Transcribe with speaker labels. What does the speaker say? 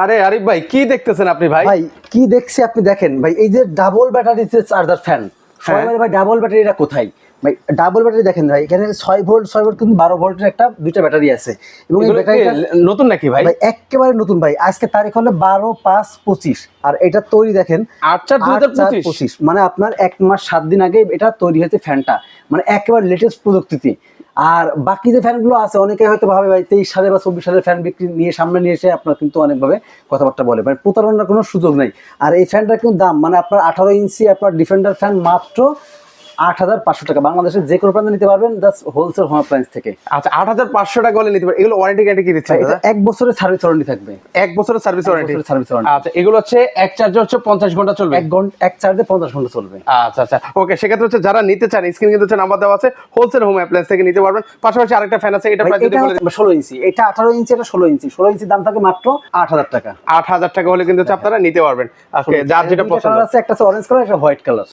Speaker 1: আরে আরিফ ভাই কি দেখতেছেন আপনি ভাই?
Speaker 2: ভাই কি দেখছি আপনি দেখেন ভাই, এই যে ডাবল ব্যাটারি চার্জার ফ্যান, সবাই বলে ভাই ডাবল ব্যাটারিটা কোথায়? ভাই ডাবল ব্যাটারি দেখেন ভাই, এখানে 6 ভোল্ট কিন্তু 12 ভোল্টের দুইটা ব্যাটারি আছে এবং এই
Speaker 1: এগুলো কি
Speaker 2: ব্যাটারিটা
Speaker 1: নতুন নাকি ভাই?
Speaker 2: ভাই একেবারে নতুন ভাই, আজকে তারিখ হলো 12/5/25 আর এটা তৈরি দেখেন
Speaker 1: 8/4/2025।
Speaker 2: মানে আপনার 1 মাস 7 দিন আগে এটা তৈরি হয়েছে ফ্যানটা, মানে একেবারে লেটেস্ট প্রযুক্তিতে। আর বাকি যে ফ্যানগুলো আছে অনেকে হয়তো ভাবে ভাই 23 সালে বা 24 সালের ফ্যান বিক্রি নিয়ে সামনে নিয়ে এসে আপনার কিন্তু অনেকভাবে কথাবার্তা বলে, মানে প্রতারণার কোনো সুযোগ নেই। আর এই ফ্যানটার কিন্তু দাম মানে আপনার 18 ইঞ্চি আপনার ডিফেন্ডার ফ্যান মাত্র 8,500 টাকা, বাংলাদেশের যে কোনো প্রান্তে নিতে পারবেন, জাস্ট হোলসেল হোম অ্যাপ্লায়েন্স থেকে।
Speaker 1: আচ্ছা 8,500 টাকা হলে নিতে পারবেন। এগুলো ওয়ারেন্টি গ্যারান্টি কি দিচ্ছেন
Speaker 2: এটা
Speaker 1: দাদা?
Speaker 2: 1 বছরের সার্ভিস ওয়ারেন্টি থাকবে।
Speaker 1: 1 বছরের সার্ভিস ওয়ারেন্টি।
Speaker 2: Service warranty.
Speaker 1: আচ্ছা এগুলো হচ্ছে এক চার্জে হচ্ছে 50 ঘন্টা চলবে।
Speaker 2: এক চার্জে 50 ঘন্টা চলবে।
Speaker 1: আচ্ছা আচ্ছা ওকে, সেক্ষেত্রে হচ্ছে যারা নিতে চান স্ক্রিন কিন্তু হচ্ছে নাম্বার দেওয়া আছে, হোলসেল হোম অ্যাপ্লায়েন্স থেকে নিতে পারবেন। পাশাপাশি আরেকটা ফ্যান আছে, এটা
Speaker 2: ভাই,
Speaker 1: প্রাইস যদি
Speaker 2: এটা
Speaker 1: বলে দিন।
Speaker 2: 16 ইঞ্চি, এটা 18 ইঞ্চি, এটা 16 ইঞ্চি। 16 ইঞ্চির দাম থাকে মাত্র 8,000 টাকা।
Speaker 1: 8,000 টাকা হলে কিন্তু হচ্ছে আপনারা নিতে পারবেন। আজকে যার যেটা পছন্দ।
Speaker 2: আছে, একটা আছে অরেঞ্জ কালার, একটা হোয়াইট কালার।